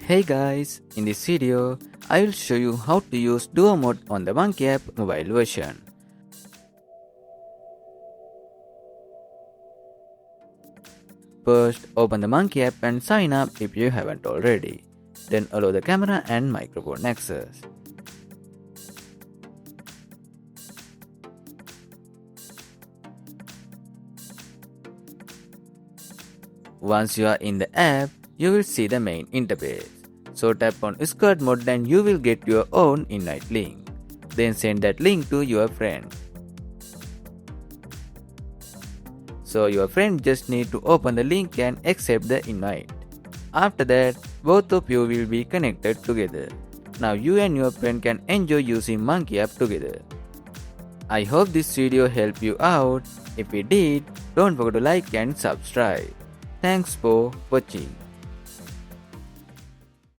Hey guys, in this video, I will show you how to use Duo mode on the Monkey app mobile version. First, open the Monkey app and sign up if you haven't already. Then allow the camera and microphone access. Once you are in the app, you will see the main interface. So tap on Squad mode, then you will get your own invite link. Then send that link to your friend. So your friend just need to open the link and accept the invite. After that, both of you will be connected together. Now you and your friend can enjoy using Monkey app together. I hope this video helped you out. If it did, don't forget to like and subscribe. Thanks for watching.